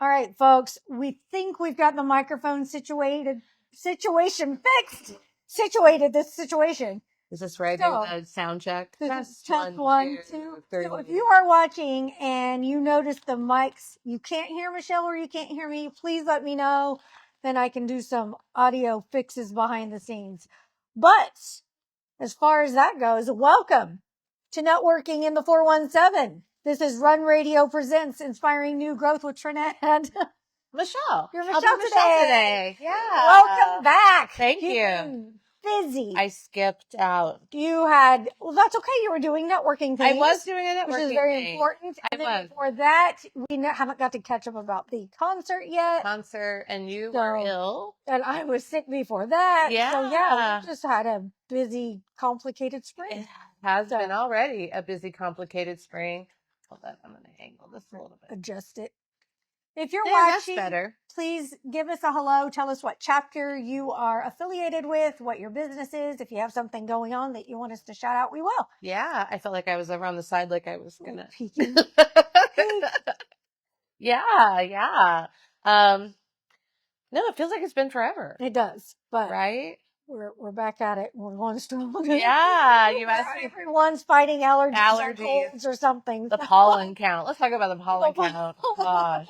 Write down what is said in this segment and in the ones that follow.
All right, folks, we think we've got the microphone situation fixed. Situated this situation. Is this right? So, A sound check? This is test one, two. So if you are watching and you notice the mics, you can't hear Michelle or you can't hear me, please let me know. Then I can do some audio fixes behind the scenes. But as far as that goes, welcome to Networking in the 417. This is Run Radio Presents Inspiring New Growth with Trina and Michelle. You're I'll Michelle be today. Yeah. Welcome back. Thank You've you. been busy. I skipped out. You had, well, that's okay. You were doing networking things. I was doing a networking which is very thing. important. And I then was. before that, we haven't got to catch up about the concert yet. And you were ill. And I was sick before that. Yeah. So yeah, we just had a busy, complicated spring. It has been already a busy, complicated spring. Hold on, I'm going to angle this a little bit. Adjust it. If you're watching, that's better. Please give us a hello. Tell us what chapter you are affiliated with, what your business is. If you have something going on that you want us to shout out, we will. Yeah, I felt like I was over on the side like I was going to. Peeking. Yeah. No, it feels like it's been forever. It does, but right? We're back at it. We're going strong. Yeah, you asked me. Everyone's fighting allergies or colds or something. The pollen count. Let's talk about the pollen count. Gosh.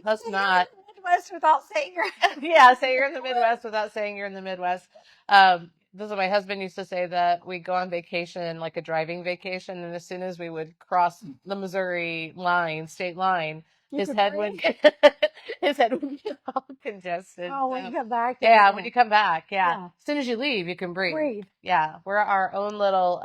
Let's not. Midwest without saying you're. Yeah, say you're in the Midwest without saying you're in the Midwest. This is what my husband used to say, that we go on vacation, like a driving vacation, and as soon as we would cross the Missouri state line, his head would get all congested. Oh, when you come back. Yeah, when you come back. Yeah. As soon as you leave, you can breathe. Yeah. We're our own little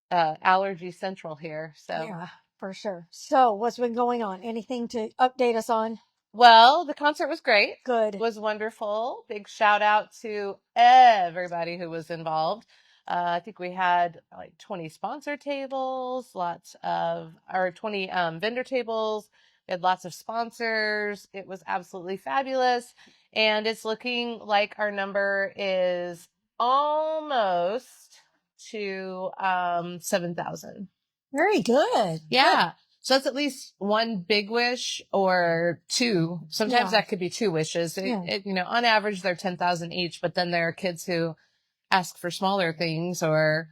allergy central here. So yeah, for sure. So what's been going on? Anything to update us on? Well, the concert was great. Good. It was wonderful. Big shout out to everybody who was involved. I think we had like 20 sponsor tables, 20 vendor tables. We had lots of sponsors. It was absolutely fabulous. And it's looking like our number is almost to 7,000. Very good. Yeah. Good. So that's at least one big wish or two. Sometimes that could be two wishes. On average, they're 10,000 each, but then there are kids who ask for smaller things or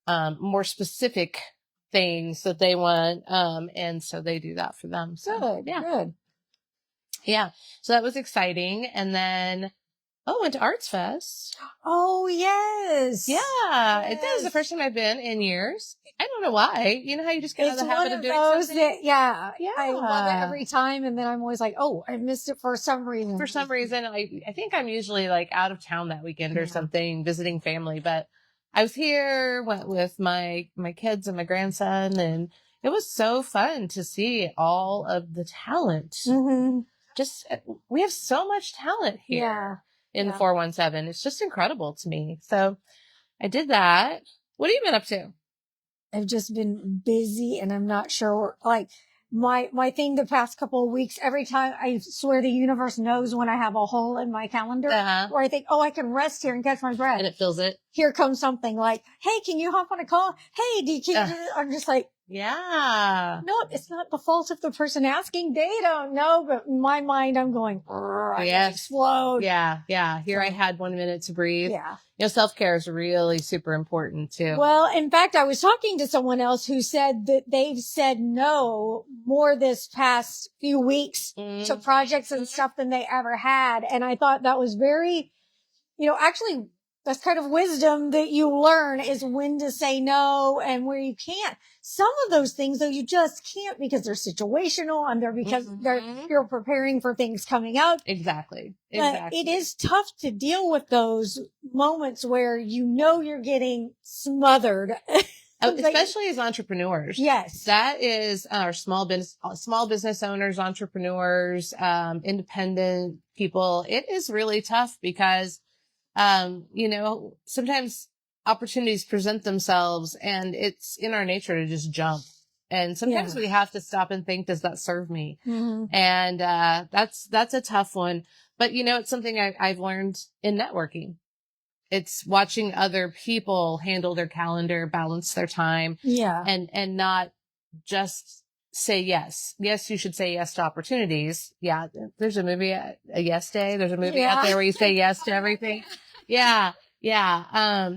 more specific things that they want. And so they do that for them. So, good. Good. Yeah. So that was exciting. And then, went to Arts Fest. Oh, yes. Yeah. Yes. This is the first time I've been in years. I don't know why. You know how you just get out of the habit of doing something? Yeah. I love it every time. And then I'm always like, oh, I missed it for some reason. For some reason, I think I'm usually like out of town that weekend or something, visiting family. But I was here, went with my kids and my grandson, and it was so fun to see all of the talent. Mm-hmm. We have so much talent here. Yeah. In the 417. It's just incredible to me. So I did that. What have you been up to? I've just been busy and I'm not sure, like my thing the past couple of weeks, every time I swear the universe knows when I have a hole in my calendar where I think, I can rest here and catch my breath. And it fills it. Here comes something like, hey, can you hop on a call? Hey, I'm just like, yeah. No, it's not the fault of the person asking. They don't know, but in my mind, I'm going, I explode. Yeah. Here I had 1 minute to breathe. Yeah. Self-care is really super important too. Well, in fact, I was talking to someone else who said that they've said no more this past few weeks to projects and stuff than they ever had. And I thought that was very, actually, that's kind of wisdom that you learn, is when to say no and where you can't. Some of those things, though, you just can't because they're situational and they're because you're preparing for things coming up. Exactly. But it is tough to deal with those moments where you're getting smothered. Especially as entrepreneurs. Yes. That is our small business owners, entrepreneurs, independent people. It is really tough because sometimes opportunities present themselves and it's in our nature to just jump. And sometimes we have to stop and think, does that serve me? Mm-hmm. And, that's a tough one. But it's something I've learned in networking. It's watching other people handle their calendar, balance their time. Yeah. And not just say yes. Yes, you should say yes to opportunities. Yeah. There's a movie, a Yes Day. There's a movie out there where you say yes to everything. Yeah. Yeah.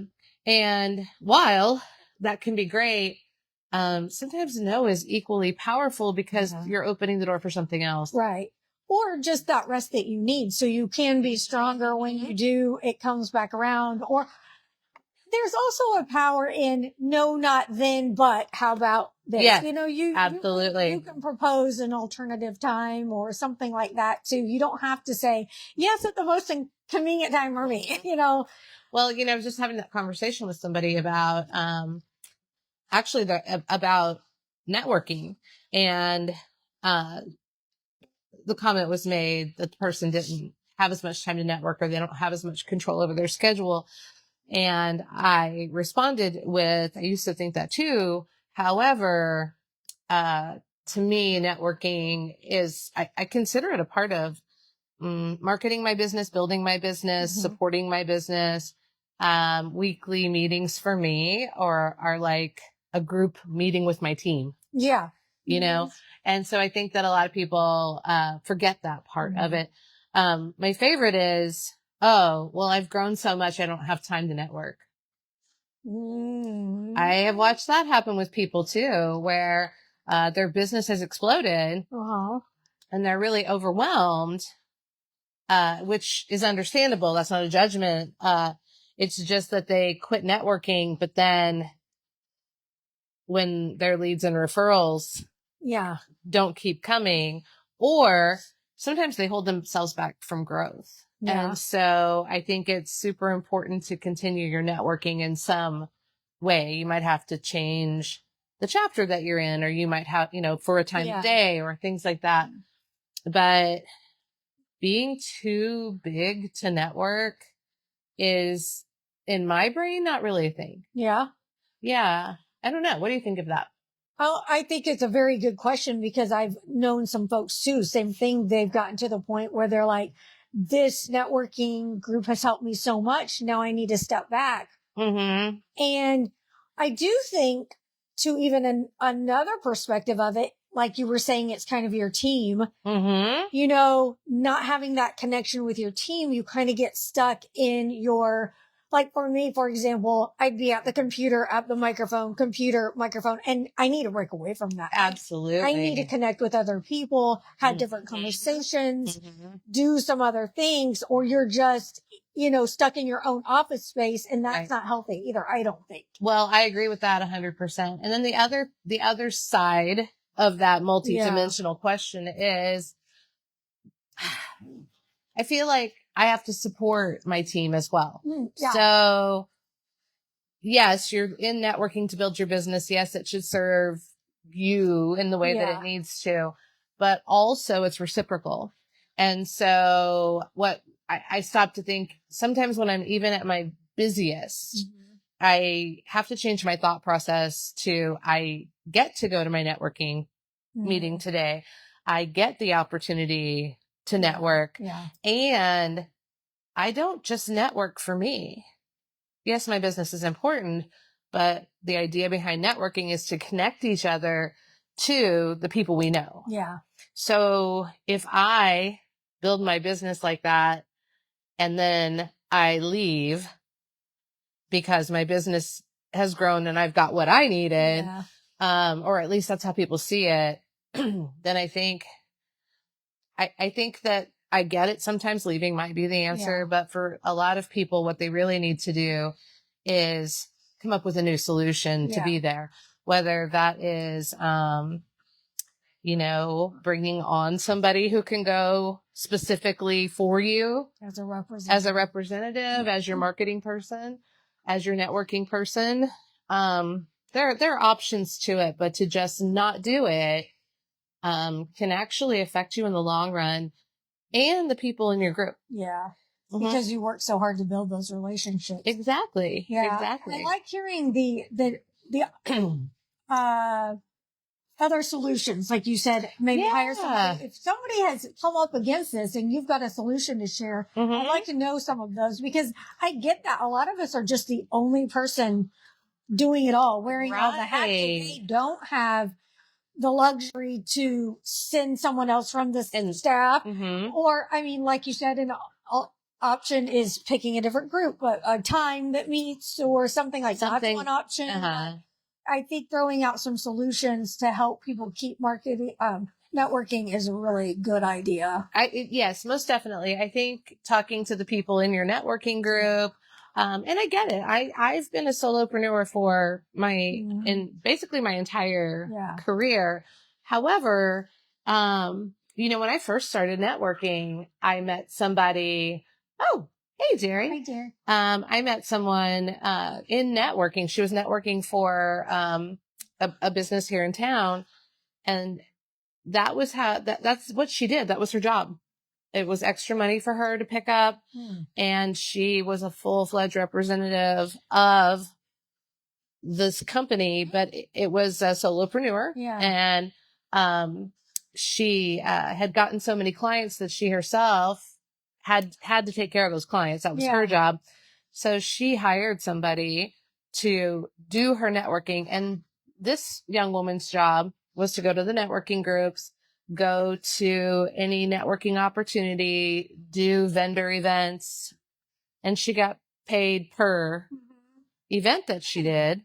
And while that can be great, sometimes no is equally powerful because you're opening the door for something else. Right. Or just that rest that you need so you can be stronger when you do, it comes back around. Or there's also a power in no, not then, but how about this? Yes, you absolutely. You can propose an alternative time or something like that too. You don't have to say yes at the most convenient time for me, Well, I was just having that conversation with somebody about, actually about networking, and, the comment was made that the person didn't have as much time to network, or they don't have as much control over their schedule. And I responded with, I used to think that too. However, to me, networking is, I consider it a part of marketing my business, building my business, supporting my business. Weekly meetings for me are like a group meeting with my team. Yeah. And so I think that a lot of people, forget that part of it. My favorite is, oh, well, I've grown so much. I don't have time to network. I have watched that happen with people too, where, their business has exploded and they're really overwhelmed, which is understandable. That's not a judgment. It's just that they quit networking, but then when their leads and referrals don't keep coming, or sometimes they hold themselves back from growth. And so I think it's super important to continue your networking in some way. You might have to change the chapter that you're in, or you might have, for a time of day or things like that. But being too big to network is, in my brain, not really a thing. Yeah. I don't know. What do you think of that? Oh, I think it's a very good question because I've known some folks too. Same thing. They've gotten to the point where they're like, this networking group has helped me so much. Now I need to step back. And I do think, to even another perspective of it, like you were saying, it's kind of your team. Not having that connection with your team, you kind of get stuck in your, like for me, for example, I'd be at the computer, at the computer, microphone, and I need to break away from that. Absolutely. I need to connect with other people, have different conversations, do some other things, or you're just, stuck in your own office space, and that's not healthy either, I don't think. Well, I agree with that 100%. And then the other side of that multidimensional question is, I feel like I have to support my team as well. So yes, you're in networking to build your business. Yes, it should serve you in the way that it needs to, but also it's reciprocal. And so what I stopped to think, sometimes when I'm even at my busiest, I have to change my thought process to, I get to go to my networking meeting today. I get the opportunity to network, and I don't just network for me. Yes, my business is important, but the idea behind networking is to connect each other to the people we know. So if I build my business like that, and then I leave because my business has grown and I've got what I needed, or at least that's how people see it, then I think that I get it. Sometimes leaving might be the answer, but for a lot of people, what they really need to do is come up with a new solution to be there. Whether that is, bringing on somebody who can go specifically for you as a representative, as your marketing person, as your networking person. There are options to it, but to just not do it, can actually affect you in the long run and the people in your group. Because you work so hard to build those relationships. Exactly. Exactly. I like hearing the other solutions. Like you said, maybe hire somebody. If somebody has come up against this and you've got a solution to share, I'd like to know some of those, because I get that a lot of us are just the only person doing it all, wearing all the hats. And they don't have the luxury to send someone else from the staff. Or, I mean, like you said, an option is picking a different group, but a time that meets or something like that. That's one option. I think throwing out some solutions to help people keep marketing, networking is a really good idea. Yes, most definitely. I think talking to the people in your networking group, and I get it. I've been a solopreneur for basically my entire career. However, when I first started networking, I met somebody. Oh, hey, Jerry. Hi, Jerry. I met someone, in networking. She was networking for, a business here in town, and that was that's what she did. That was her job. It was extra money for her to pick up. And she was a full-fledged representative of this company, but it was a solopreneur. And, she, had gotten so many clients that she herself had to take care of those clients. That was her job. So she hired somebody to do her networking. And this young woman's job was to go to the networking groups, go to any networking opportunity, do vendor events, and she got paid per event that she did.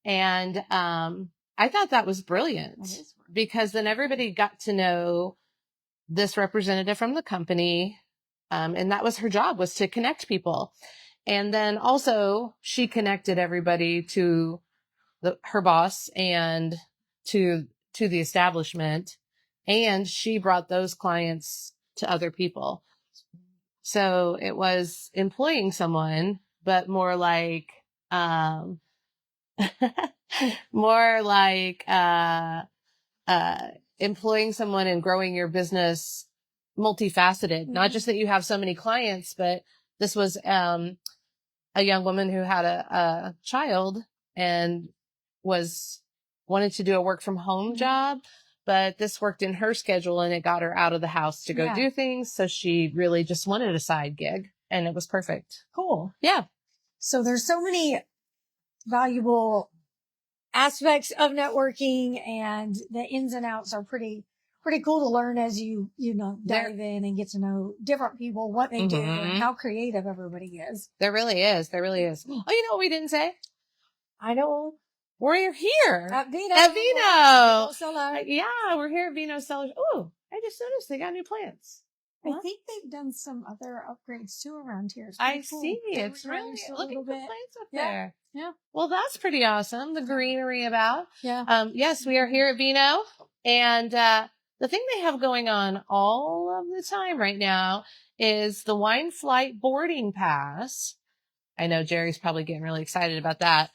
And I thought that was brilliant because then everybody got to know this representative from the company. And that was her job, was to connect people. And then also she connected everybody to her boss and to the establishment. And she brought those clients to other people. So it was employing someone, but more like, more like, employing someone and growing your business multifaceted. Not just that you have so many clients, but this was, a young woman who had a child and wanted to do a work from home job, but this worked in her schedule and it got her out of the house to go do things. So she really just wanted a side gig and it was perfect. Cool. Yeah. So there's so many valuable aspects of networking, and the ins and outs are pretty cool to learn as you dive in and get to know different people, what they do and how creative everybody is. There really is. There really is. Oh, you know what we didn't say? I know. We're here. At Vino. Yeah, we're here at Vino Cellars. Oh, I just noticed they got new plants. I think they've done some other upgrades too around here. I see. It's really looking for plants up there. Yeah. Well, that's pretty awesome. The greenery about. Yeah. Yes, we are here at Vino. And, the thing they have going on all of the time right now is the Wine Flight boarding pass. I know Jerry's probably getting really excited about that.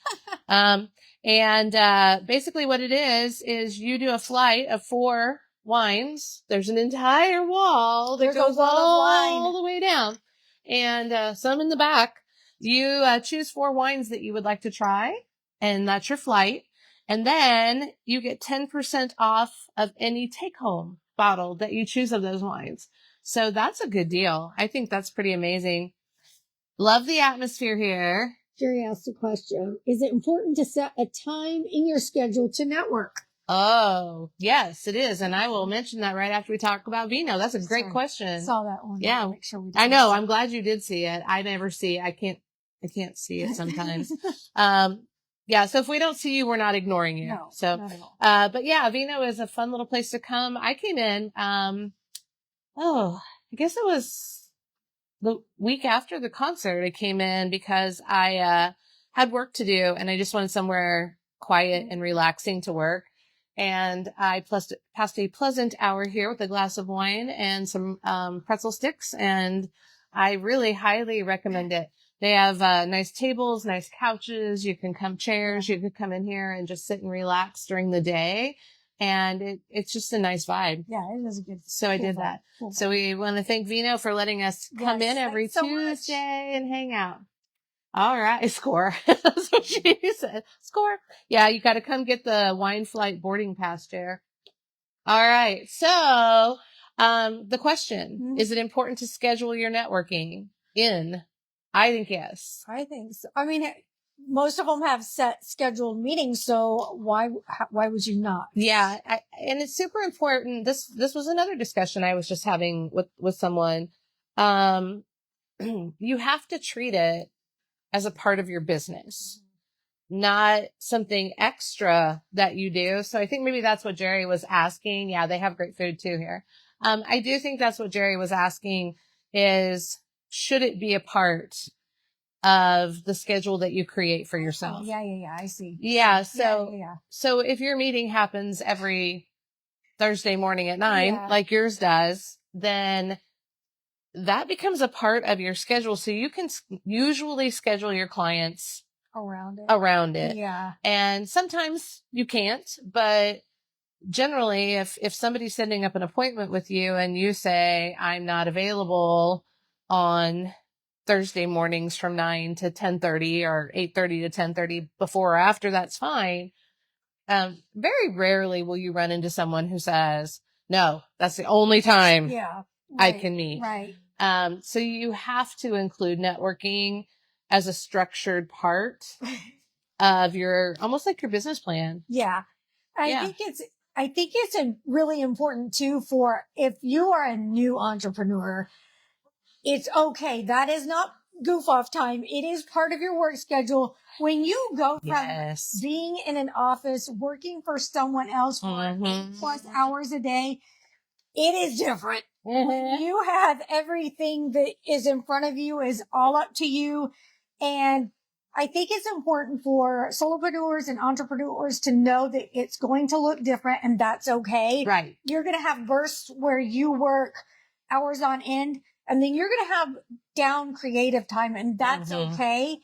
Basically what it is you do a flight of 4 wines. There's an entire wall that goes all the way down, and some in the back. You choose 4 wines that you would like to try, and that's your flight. And then you get 10% off of any take-home bottle that you choose of those wines. So that's a good deal. I think that's pretty amazing. Love the atmosphere here. Jerry asked a question. Is it important to set a time in your schedule to network? Oh, yes, it is. And I will mention that right after we talk about Vino. That's a great question. I saw that one. Yeah. Make sure we I know. I'm glad you did see it. I never see. I can't see it sometimes. Yeah. So if we don't see you, we're not ignoring you. No, so, not at all. But yeah, Vino is a fun little place to come. I came in, I guess it was the week after the concert. I came in because I, had work to do and I just wanted somewhere quiet and relaxing to work. And I passed a pleasant hour here with a glass of wine and some, pretzel sticks. And I really highly recommend it. They have, nice tables, nice couches. You can chairs. You could come in here and just sit and relax during the day. And it's just a nice vibe. Yeah, it is a good. So I did that. Cool. So we want to thank Vino for letting us come in every Tuesday and hang out. All right. Score. That's what she said. Score. Yeah. You got to come get the Wine Flight boarding pass, Jer. All right. So, the question, is it important to schedule your networking in? I think yes. I think so. I mean, most of them have set scheduled meetings. So why would you not? Yeah. And it's super important. This was another discussion I was just having with someone. You have to treat it as a part of your business, not something extra that you do. So I think maybe that's what Jerry was asking. Yeah, they have great food too here. I do think that's what Jerry was asking is, should it be a part of the schedule that you create for yourself? Yeah. I see. Yeah. So, Yeah. so if your meeting happens every Thursday morning at 9, like yours does, then that becomes a part of your schedule. So you can usually schedule your clients around it. Yeah. And sometimes you can't, but generally if somebody's setting up an appointment with you and you say, I'm not available on Thursday mornings from 9 to 10:30 or 8:30 to 10:30 before or after, that's fine. Very rarely will you run into someone who says, no, that's the only time I can meet. Right. So you have to include networking as a structured part of your, almost like your business plan. Yeah. I think it's really important too for if you are a new entrepreneur, it's okay. That is not goof off time. It is part of your work schedule. When you go from being in an office, working for someone else for 8+ hours a day, it is different. When you have everything that is in front of you is all up to you. And I think it's important for solopreneurs and entrepreneurs to know that it's going to look different and that's okay. Right. You're going to have bursts where you work hours on end and then you're going to have down creative time and that's okay.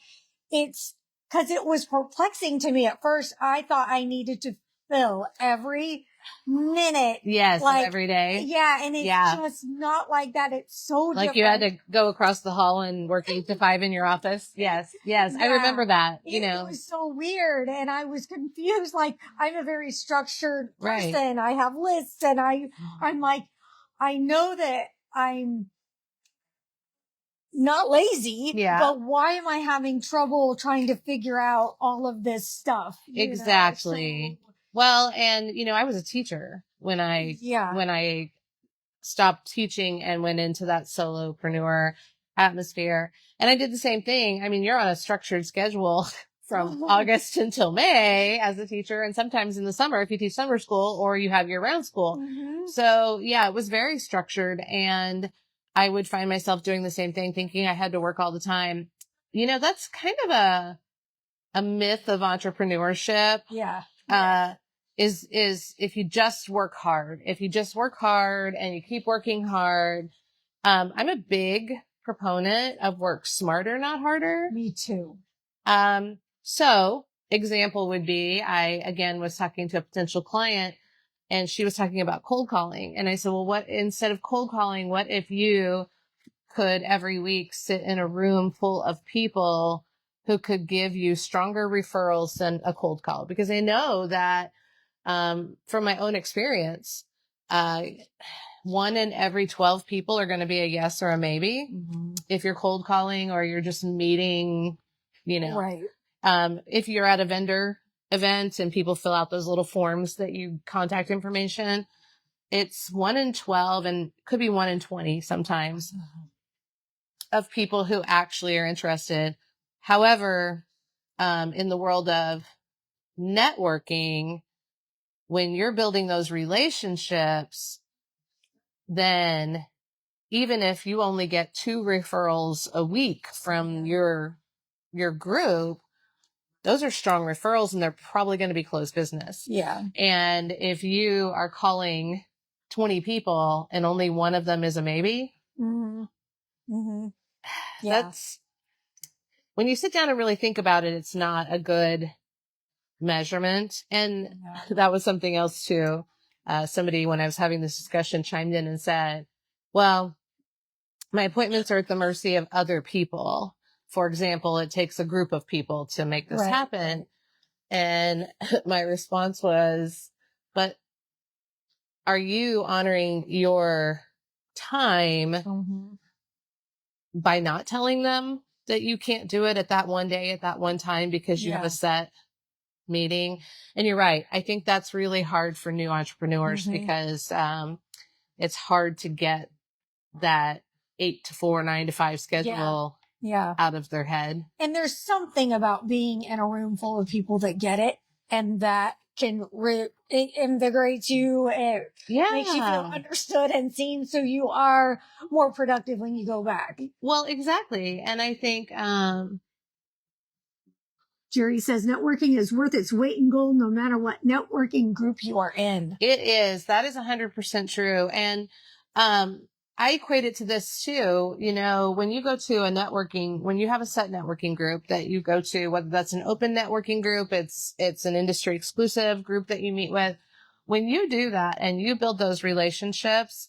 It's because it was perplexing to me at first. I thought I needed to fill every minute. Yes, like, every day. Yeah, and it's just not like that. It's so like different. You had to go across the hall and work 8 to 5 in your office. Yes. I remember that. It was so weird, and I was confused. Like, I'm a very structured person. I have lists, and I'm like, I know that I'm not lazy, but why am I having trouble trying to figure out all of this stuff? Exactly. Well, and I was a teacher when I stopped teaching and went into that solopreneur atmosphere. And I did the same thing. I mean, you're on a structured schedule from August until May as a teacher. And sometimes in the summer, if you teach summer school or you have year-round school. So yeah, it was very structured. And I would find myself doing the same thing, thinking I had to work all the time. That's kind of a myth of entrepreneurship. Is if you just work hard, and you keep working hard. I'm a big proponent of work smarter, not harder. Me too. So example would be, I again was talking to a potential client and she was talking about cold calling. And I said, well, instead of cold calling, what if you could every week sit in a room full of people who could give you stronger referrals than a cold call? Because I know that, from my own experience, 1 in every 12 people are going to be a yes or a maybe. If you're cold calling or you're just meeting, if you're at a vendor event and people fill out those little forms that you contact information, it's 1 in 12 and could be 1 in 20 sometimes of people who actually are interested. However, in the world of networking, when you're building those relationships, then even if you only get 2 referrals a week from your group, those are strong referrals and they're probably going to be closed business. Yeah. And if you are calling 20 people and only 1 of them is a maybe, that's, when you sit down and really think about it, it's not a good measurement. And that was something else too. Somebody, when I was having this discussion, chimed in and said, well, my appointments are at the mercy of other people. For example, it takes a group of people to make this happen. And my response was, but are you honoring your time by not telling them that you can't do it at that one day, at that one time, because you have a set meeting. And you're right. I think that's really hard for new entrepreneurs because, it's hard to get that 8 to 4, 9 to 5 schedule out of their head. And there's something about being in a room full of people that get it and that can it invigorates you. It makes you feel understood and seen. So you are more productive when you go back. Well, exactly. And I think, Jerry says networking is worth its weight in gold no matter what networking group you are in. It is. That is 100% true. And, I equate it to this too. You know, when you go to when you have a set networking group that you go to, whether that's an open networking group, it's an industry exclusive group that you meet with. When you do that and you build those relationships,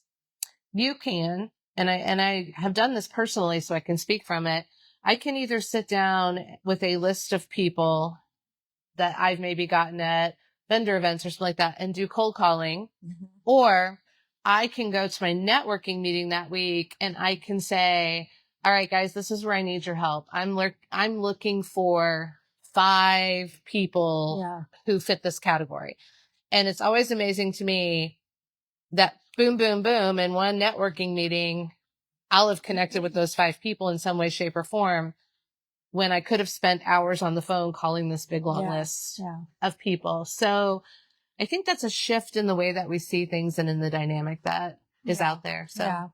you can, and I have done this personally, so I can speak from it. I can either sit down with a list of people that I've maybe gotten at vendor events or something like that and do cold calling, or I can go to my networking meeting that week and I can say, all right, guys, this is where I need your help. I'm looking for 5 people who fit this category. And it's always amazing to me that boom, boom, boom, in one networking meeting, I'll have connected with those 5 people in some way, shape, or form when I could have spent hours on the phone calling this big long list of people. So I think that's a shift in the way that we see things and in the dynamic that is out there. So,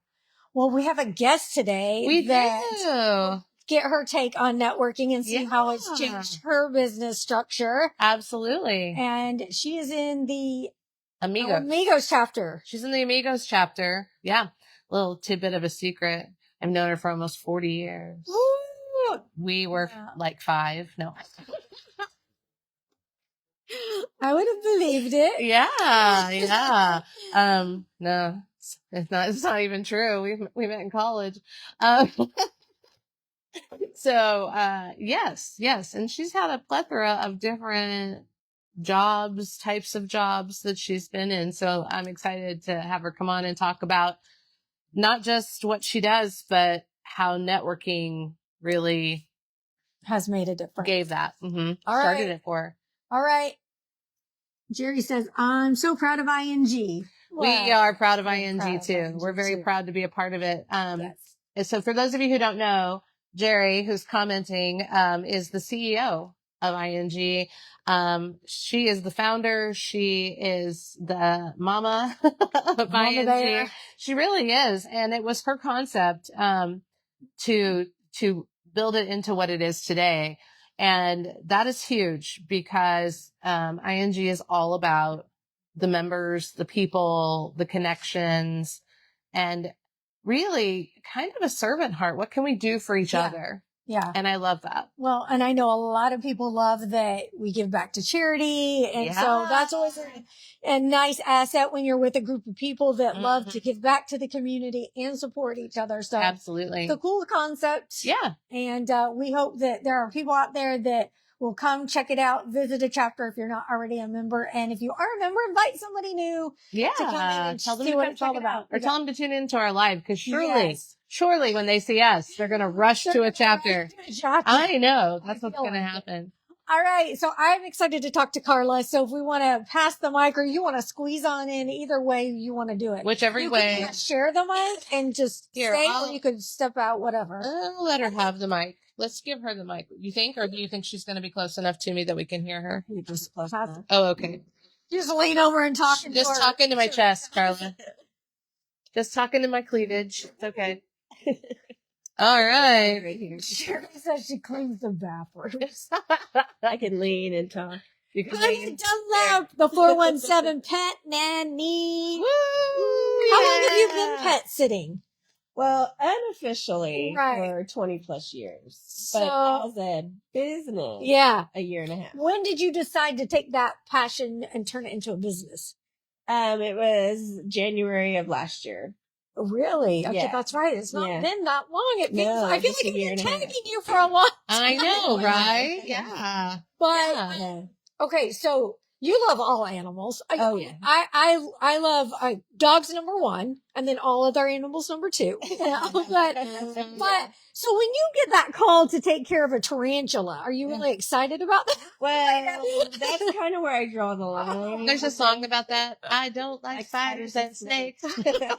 well, we have a guest today. We do. Get her take on networking and see how it's changed her business structure. Absolutely. And she is in the Amigos chapter. She's in the Amigos chapter. Yeah. Little tidbit of a secret. I've known her for almost 40 years. Woo! We were like 5. No. I would have believed it. Yeah. No, it's not even true. We met in college. So, yes. And she's had a plethora of different types of jobs that she's been in. So I'm excited to have her come on and talk about not just what she does, but how networking really has made a difference. Gave that. Started it for her. All right. Jerry says, I'm so proud of ING. We are proud of ING too. We're very proud to be a part of it. So for those of you who don't know, Jerry, who's commenting, is the CEO of ING. She is the founder. She is the mama of ING. Bear. She really is. And it was her concept, to build it into what it is today. And that is huge because, ING is all about the members, the people, the connections, and really kind of a servant heart. What can we do for each other? Yeah. And I love that. Well, and I know a lot of people love that we give back to charity. And so that's always a nice asset when you're with a group of people that love to give back to the community and support each other. So absolutely. It's a cool concept. Yeah. And we hope that there are people out there that will come check it out, visit a chapter if you're not already a member. And if you are a member, invite somebody new to come in and tell them see what it's all about. Or tell them to tune into our live because surely when they see us, they're going to rush to a chapter. I know. That's what's going to happen. All right. So I'm excited to talk to Karla. So if we want to pass the mic or you want to squeeze on in, either way you want to do it. Whichever way. You can share the mic and just stay or you could step out, whatever. I'll let her have the mic. Let's give her the mic. You think, or do you think she's going to be close enough to me that we can hear her? You're just close enough. Oh, okay. Just lean over and talk. Just talking to my chest, Karla. Just talking to my cleavage. It's okay. All right. Right here. Sherry says she cleans the bathrooms. I can lean and talk. You can lean. Dunlap, the 417 Pet Nanny. Woo! How long have you been pet sitting? Well, unofficially for 20 plus years, but as a business, a year and a half. When did you decide to take that passion and turn it into a business? It was January of last year. Really? Okay, that's right. It's not been that long. It feels, I feel like I've been tagging you for a long time. I know, right? Yeah. But, okay, so you love all animals. Oh, yeah. I love dog's number one, and then all other animals number two. But so when you get that call to take care of a tarantula, are you really excited about that? Well, that's kind of where I draw the line. There's a song about that. I don't like spiders and snakes. Because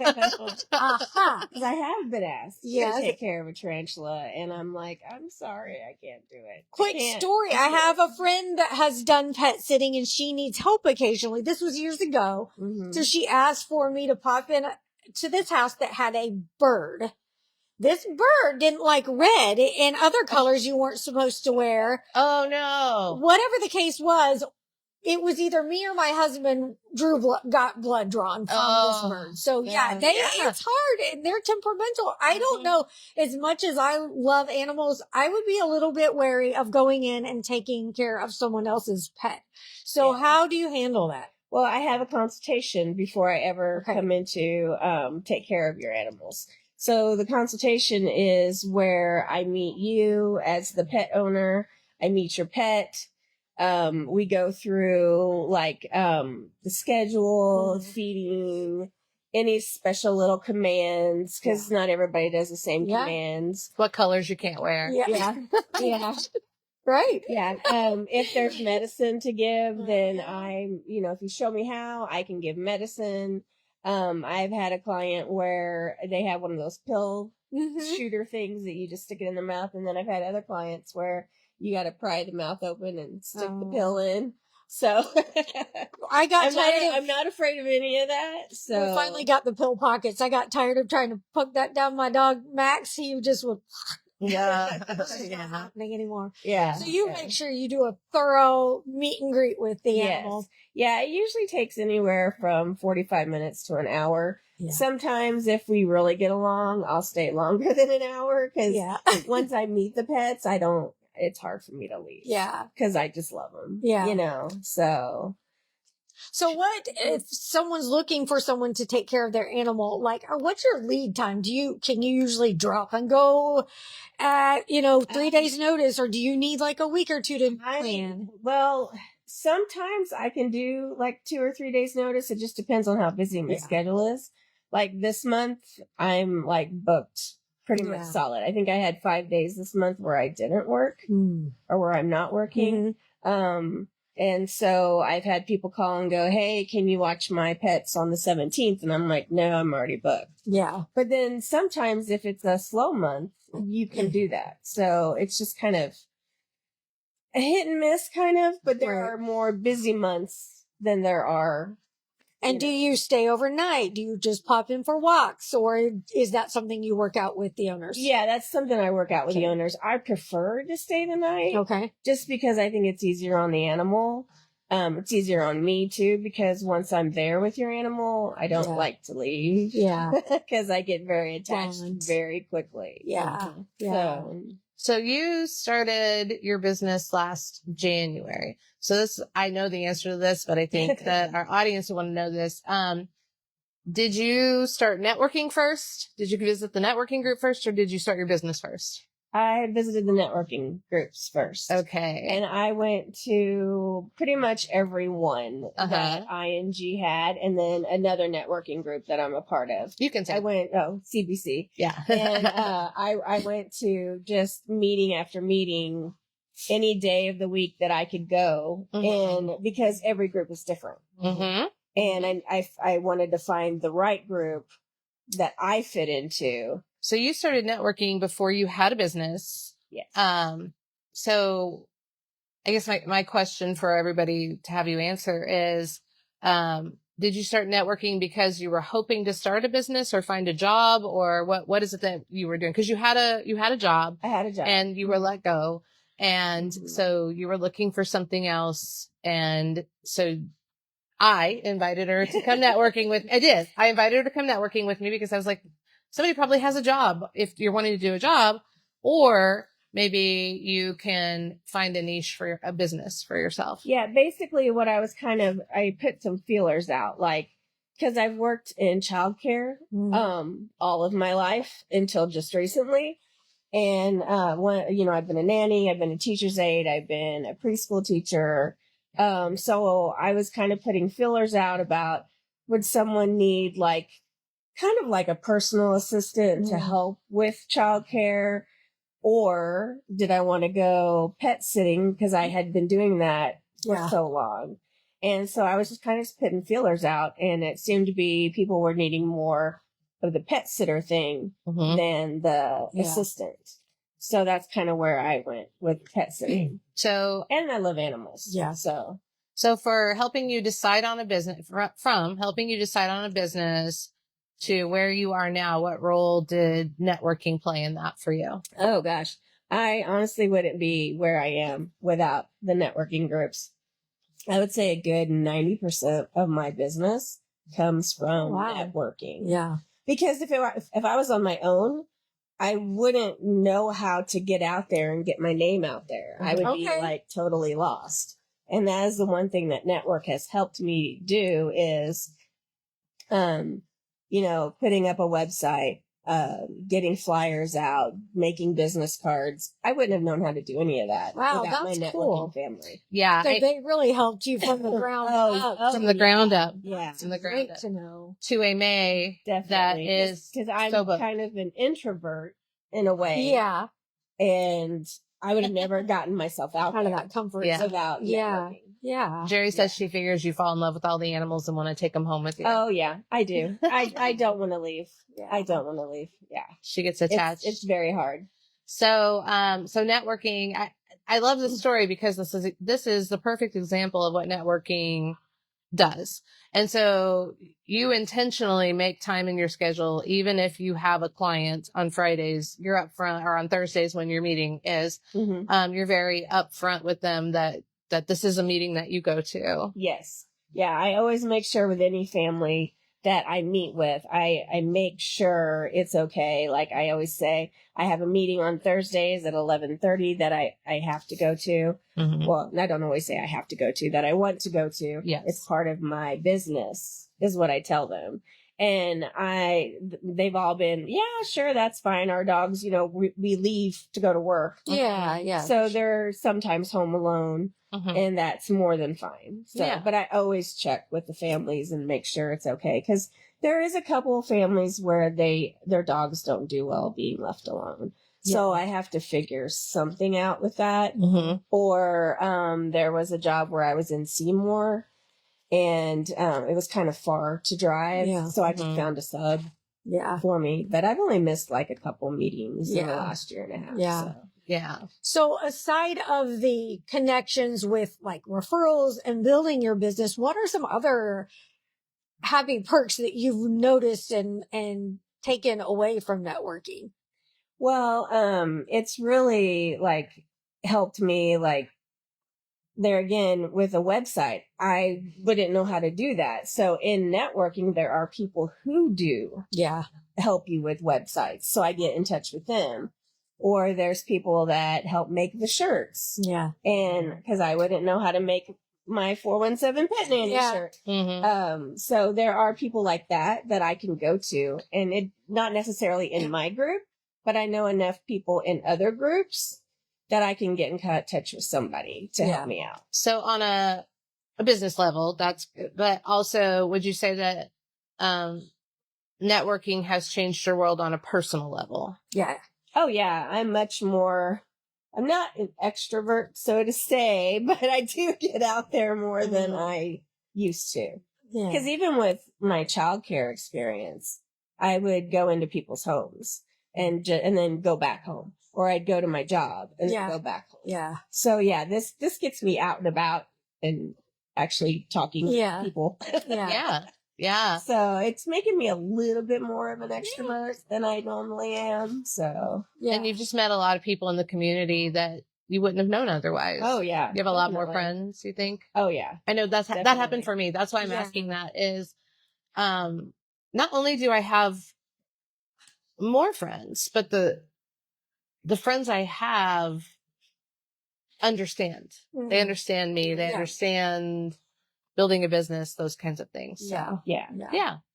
I have been asked to take care of a tarantula, and I'm like, I'm sorry, I can't do it. Quick story. I have a friend that has done pet sitting, and she needs help occasionally. This was years ago. Mm-hmm. So she asked for me to pop in to this house that had a bird. This bird didn't like red and other colors you weren't supposed to wear. Oh, no. Whatever the case was, it was either me or my husband got blood drawn from this bird. So it's hard and they're temperamental. I don't know, as much as I love animals, I would be a little bit wary of going in and taking care of someone else's pet. So how do you handle that? Well, I have a consultation before I ever come in to take care of your animals. So the consultation is where I meet you as the pet owner. I meet your pet. We go through the schedule, feeding, any special little commands, because not everybody does the same commands. What colors you can't wear. Yeah. Right. Yeah. If there's medicine to give, then if you show me how, I can give medicine. I've had a client where they have one of those pill shooter things that you just stick it in their mouth. And then I've had other clients where you got to pry the mouth open and stick the pill in. So I'm not afraid of any of that. So I finally got the pill pockets. I got tired of trying to poke that down my dog, Max. He just would. Yeah. Not happening anymore. Yeah. So you make sure you do a thorough meet and greet with the animal. Yeah. It usually takes anywhere from 45 minutes to an hour. Yeah. Sometimes if we really get along, I'll stay longer than an hour because once I meet the pets, it's hard for me to leave. Yeah. Because I just love them. Yeah. So what if someone's looking for someone to take care of their animal? What's your lead time? Can you usually drop and go at, 3 days notice, or do you need a week or two to plan? Well, sometimes I can do 2 or 3 days notice. It just depends on how busy my schedule is. This month, I'm booked pretty much solid. I think I had 5 days this month where I didn't work or where I'm not working. And so I've had people call and go, hey, can you watch my pets on the 17th? And I'm like, no, I'm already booked. Yeah. But then sometimes if it's a slow month, you can do that. So it's just kind of a hit and miss but there are more busy months than there are. And do you stay overnight? Do you just pop in for walks, or is that something you work out with the owners? Yeah, that's something I work out with the owners. I prefer to stay the night. Okay. Just because I think it's easier on the animal. It's easier on me too, because once I'm there with your animal, I don't like to leave. Yeah. Because I get very attached very quickly. Yeah. So you started your business last January. So I know the answer to this, but I think that our audience will want to know this. Did you start networking first? Did you visit the networking group first, or did you start your business first? I visited the networking groups first. Okay. And I went to pretty much every one that ING had, and then another networking group that I'm a part of. You can say. I went, CBC. Yeah. And I went to just meeting after meeting any day of the week that I could go. And because every group is different. And I wanted to find the right group that I fit into. So you started networking before you had a business. Yes. So I guess my question for everybody to have you answer is, did you start networking because you were hoping to start a business or find a job, or what is it that you were doing? Cause you had a job. I had a job. And you were let go. And so you were looking for something else. And so I invited her to come networking with, I invited her to come networking with me because I was like, somebody probably has a job if you're wanting to do a job, or maybe you can find a niche for a business for yourself. Yeah. Basically what I was I put some feelers out, cause I've worked in childcare, all of my life until just recently. And, I've been a nanny, I've been a teacher's aide, I've been a preschool teacher. So I was kind of putting fillers out about would someone need like kind of like a personal assistant to help with childcare? Or did I want to go pet sitting because I had been doing that for so long? And so I was just kind of putting feelers out, and it seemed to be people were needing more of the pet sitter thing than the assistant. So that's kind of where I went with pet sitting. So, and I love animals. Yeah. So for helping you decide on a business, from helping you decide on a business to where you are now, what role did networking play in that for you? Oh gosh. I honestly wouldn't be where I am without the networking groups. I would say a good 90% of my business comes from networking. Yeah. Because if I was on my own, I wouldn't know how to get out there and get my name out there. I would be like totally lost. And that is the one thing that network has helped me do is, putting up a website, getting flyers out, making business cards. I wouldn't have known how to do any of that without my networking family. Yeah. So they really helped you from the ground up. From the ground up. Yeah. From the ground Great up. to know. To a May that is because I'm kind of an introvert in a way. Yeah. And I would have never gotten myself out of there that comfort without networking. Yeah. Jerry says she figures you fall in love with all the animals and want to take them home with you. Oh yeah, I do. I don't want to leave. Yeah. I don't want to leave. Yeah. She gets attached. It's very hard. So, so networking, I love this story because this is the perfect example of what networking does. And so you intentionally make time in your schedule, even if you have a client on Fridays, you're up front, or on Thursdays when your meeting is, you're very upfront with them that this is a meeting that you go to. Yes. Yeah. I always make sure with any family that I meet with, I make sure it's okay. Like I always say, I have a meeting on Thursdays at 11:30 that I have to go to. Well, I don't always say I have to go to, that I want to go to. Yes. It's part of my business is what I tell them. And they've all been, yeah, sure, that's fine. Our dogs, we leave to go to work. Yeah, yeah. So they're sometimes home alone. And that's more than fine. So, but I always check with the families and make sure it's okay. Cause there is a couple of families where their dogs don't do well being left alone. Yeah. So I have to figure something out with that. Or, there was a job where I was in Seymour and, it was kind of far to drive. Yeah. So I just found a sub for me, but I've only missed like a couple meetings in the last year and a half. Yeah. So. Yeah. So aside of the connections with like referrals and building your business, what are some other happy perks that you've noticed and taken away from networking? Well, it's really like helped me like there again with a website. I wouldn't know how to do that. So in networking, there are people who do help you with websites. So I get in touch with them. Or there's people that help make the shirts. Yeah. And because I wouldn't know how to make my 417 Pet Nanny shirt. So there are people like that I can go to. And it not necessarily in my group, but I know enough people in other groups that I can get in touch with somebody to help me out. So on a business level, but also would you say that networking has changed your world on a personal level? Yeah. Oh yeah, I'm not an extrovert, so to say, but I do get out there more than I used to. Yeah. Because even with my childcare experience, I would go into people's homes and then go back home, or I'd go to my job and then go back home. Yeah. So yeah, this gets me out and about and actually talking to people. Yeah. Yeah. So it's making me a little bit more of an extrovert than I normally am. So, And you've just met a lot of people in the community that you wouldn't have known otherwise. Oh yeah. You have a lot more friends, you think? Oh yeah. I know that happened for me. That's why I'm asking that is, not only do I have more friends, but the friends I have understand. They understand me. They understand building a business, those kinds of things. So. Yeah.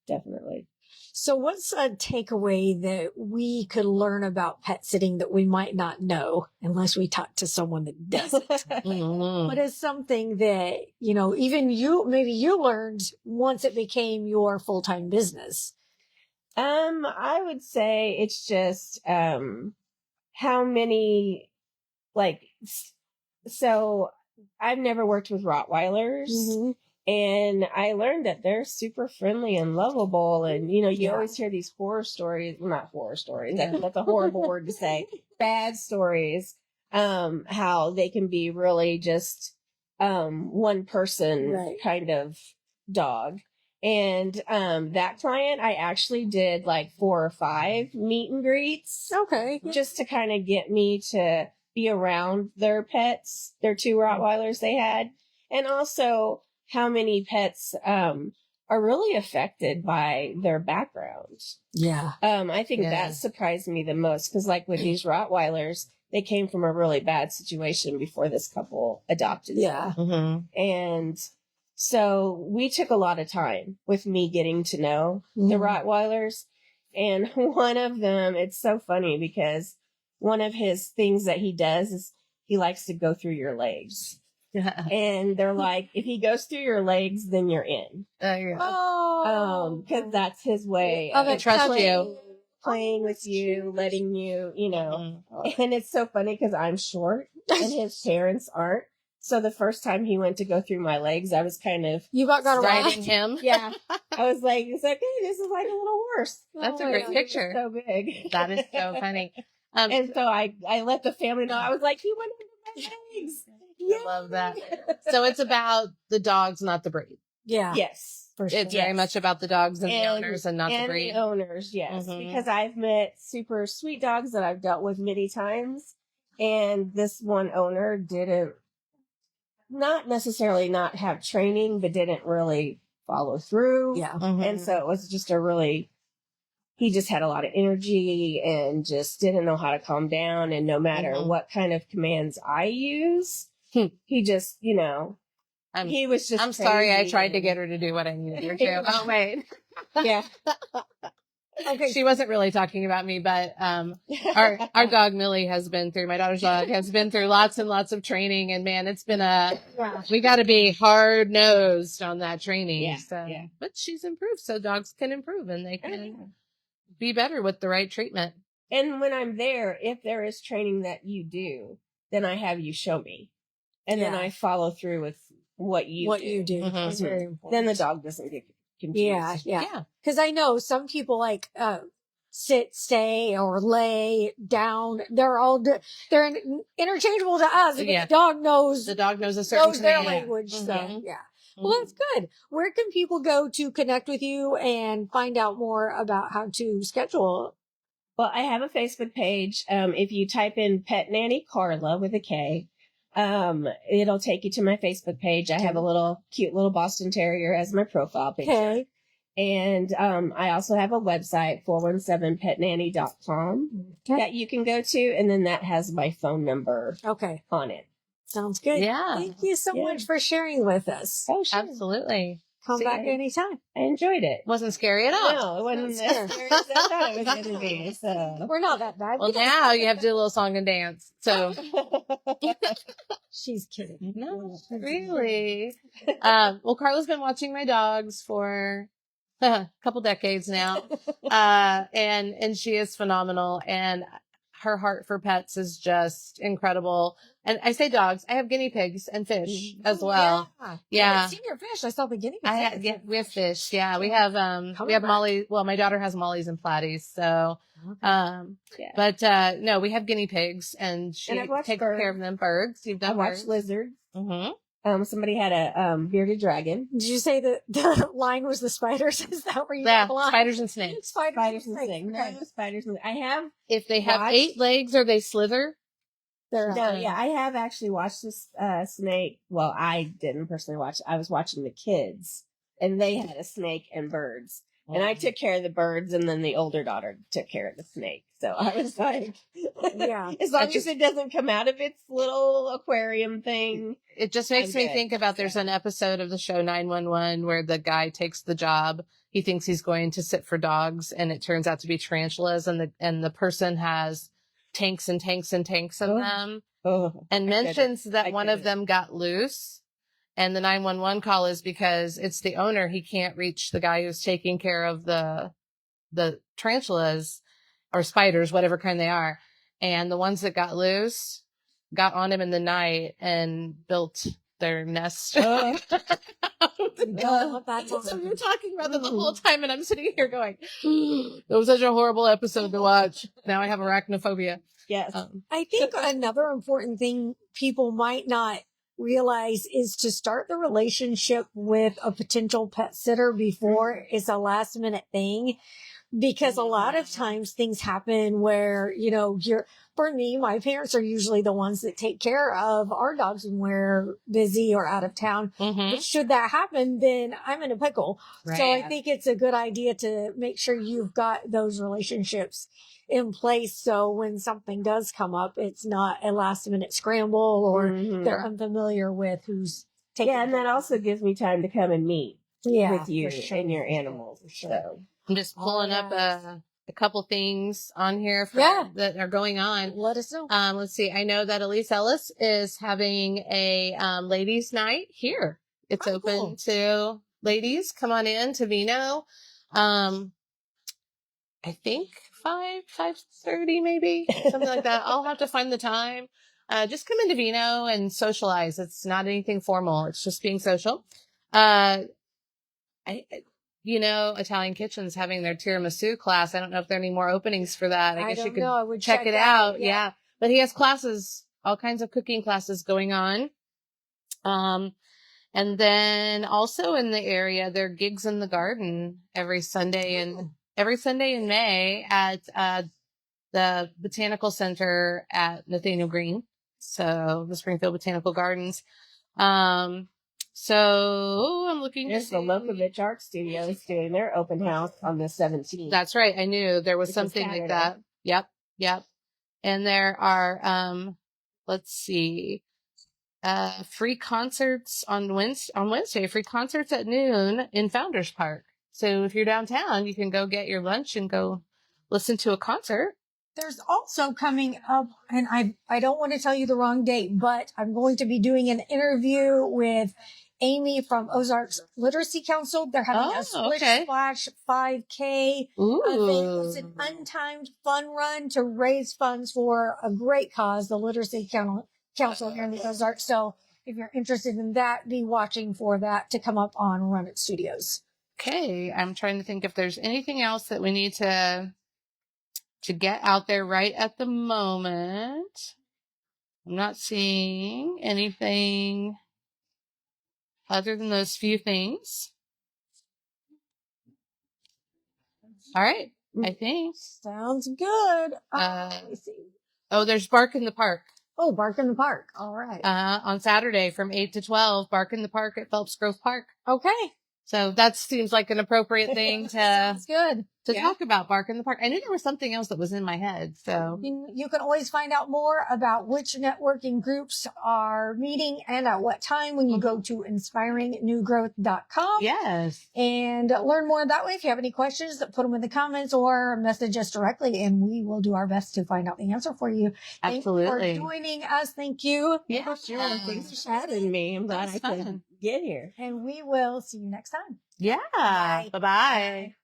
Definitely. So what's a takeaway that we could learn about pet sitting that we might not know unless we talk to someone that does it? Mhm. What is something that, even maybe you learned once it became your full-time business? I would say it's just, how many, so I've never worked with Rottweilers. Mm-hmm. And I learned that they're super friendly and lovable. And, you Yeah. always hear these horror stories. Well, not horror stories. That's a horrible word to say. Bad stories. How they can be really just, one person kind of dog. And, that client, I actually did like 4 or 5 meet and greets. Okay. Just to kind of get me to be around their pets, their 2 Rottweilers they had. And also, how many pets are really affected by their background. Yeah. I think that surprised me the most because, like with these Rottweilers, they came from a really bad situation before this couple adopted them. Mm-hmm. And so we took a lot of time with me getting to know the Rottweilers. And one of them, it's so funny because one of his things that he does is he likes to go through your legs. And they're like, if he goes through your legs, then you're in. Oh, because that's his way of trust you. playing with you, letting you, And it's so funny because I'm short and his parents aren't. So the first time he went to go through my legs, I was kind of got riding him. Yeah, I was like, it's like, hey, this is like a little horse. That's a great picture. So big. That is so funny. And so I let the family know. I was like, he went into my legs. I love that. So it's about the dogs, not the breed. Yeah. Yes. For sure. It's very much about the dogs and the owners and not the breed. The owners, yes. Mhm. Because I've met super sweet dogs that I've dealt with many times. And this one owner didn't, not necessarily not have training, but didn't really follow through. Yeah. Mhm. And so it was just he just had a lot of energy and just didn't know how to calm down. And no matter what kind of commands I use, he just, he was just I'm sorry I tried to and- get her to do what I needed her to. Oh, wait. Yeah. Okay. She wasn't really talking about me, but our dog Millie has been through, my daughter's dog has been through lots and lots of training, and man, it's been we got to be hard nosed on that training. Yeah, So, yeah. but she's improved, so dogs can improve and they can be better with the right treatment. And when I'm there, if there is training that you do, then I have you show me. And then I follow through with what you do. Mhm. That's very important. Then the dog doesn't get confused. Yeah. Because I know some people like sit, stay, or lay down. They're all they're interchangeable to us. But the dog knows a certain their command. language. Mhm. So yeah. Well, that's good. Where can people go to connect with you and find out more about how to schedule? Well, I have a Facebook page. If you type in Pet Nanny Karla with a K, it'll take you to my Facebook page. I have a cute little Boston Terrier as my profile picture. Okay. And I also have a website, 417petnanny.com, that you can go to. And then that has my phone number on it. Sounds good. Yeah. Thank you so much for sharing with us. Oh, sure. Absolutely. Come back anytime. I enjoyed it. Wasn't scary at all. No, it wasn't as scary as I thought it was going to be. So. We're not that bad. Well, now you have to do a little song and dance. So she's kidding. no, really. Well, Karla's been watching my dogs for a couple decades now. And she is phenomenal. And her heart for pets is just incredible. And I say dogs, I have guinea pigs and fish as well. Yeah. I've seen your fish. I saw the guinea pigs. We have fish. Yeah. We have Molly. Well, my daughter has Mollies and Platties. So, but no, we have guinea pigs and she takes care of them. Birds. You've done birds. I watched lizards. Mm-hmm. Somebody had a bearded dragon. Did you say that the line was the spiders? Is that where you got the line? Spiders and snakes. Spiders and snakes. No, spiders and I have. If they have 8 legs or they slither. I have actually watched this snake. Well, I didn't personally watch. I was watching the kids, and they had a snake and birds. And I took care of the birds, and then the older daughter took care of the snake. So I was like, as long as it doesn't come out of its little aquarium thing. It just makes me think about there's an episode of the show 911 where the guy takes the job. he thinks he's going to sit for dogs, and it turns out to be tarantulas, and the person has tanks and tanks and tanks in them, and mentions that one of them got loose. And the 911 call is because it's the owner. He can't reach the guy who's taking care of the tarantulas or spiders, whatever kind they are. And the ones that got loose got on him in the night and built their nest. So we were talking about them the whole time, and I'm sitting here going, it was such a horrible episode to watch. Now I have arachnophobia. Yes. I think another important thing people might not realize is to start the relationship with a potential pet sitter before it's a last minute thing. Because a lot of times things happen where, for me, my parents are usually the ones that take care of our dogs when we're busy or out of town. But should that happen, then I'm in a pickle. Right. So I think it's a good idea to make sure you've got those relationships in place. So when something does come up, it's not a last minute scramble or they're unfamiliar with who's taking and that also gives me time to come and meet with you and your animals. So. I'm just pulling up a couple things on here that are going on. Let us know. Let's see. I know that Elise Ellis is having a ladies' night here. It's open to ladies. Come on in to Vino. I think 5:30 maybe, something like that. I'll have to find the time. Just come into Vino and socialize. It's not anything formal. It's just being social. Italian Kitchen's having their tiramisu class. I don't know if there are any more openings for that. I guess you could I would check it out. Yeah. But he has classes, all kinds of cooking classes going on. And then also in the area, there are gigs in the garden every Sunday in May at the Botanical Center at Nathaniel Green. So the Springfield Botanical Gardens. So I'm looking to see. The Lokovich Art Studio is doing their open house on the 17th. That's right. I knew there was something like that. Yep. And there are, let's see, free concerts on Wednesday, free concerts at noon in Founders Park. So if you're downtown, you can go get your lunch and go listen to a concert. There's also coming up, and I don't want to tell you the wrong date, but I'm going to be doing an interview with Amy from Ozarks Literacy Council. They're having a Splish Splash 5K event. It's an untimed fun run to raise funds for a great cause, the Literacy Council here in the Ozarks. So if you're interested in that, be watching for that to come up on Run It Studios. Okay. I'm trying to think if there's anything else that we need to get out there right at the moment. I'm not seeing anything other than those few things. All right. I think. Sounds good. There's Bark in the Park. Oh, Bark in the Park. All right. On Saturday from 8 to 12, Bark in the Park at Phelps Grove Park. Okay. So that seems like an appropriate thing to Sounds good. to talk about, Bark in the Park. I knew there was something else that was in my head. So you can always find out more about which networking groups are meeting and at what time when you go to inspiringnewgrowth.com. Yes. And learn more that way. If you have any questions, put them in the comments or message us directly, and we will do our best to find out the answer for you. Absolutely. Thank you for joining us. Thank you. Yeah, sure. Thanks for having me. I'm glad I could get here. And we will see you next time. Yeah. Bye-bye.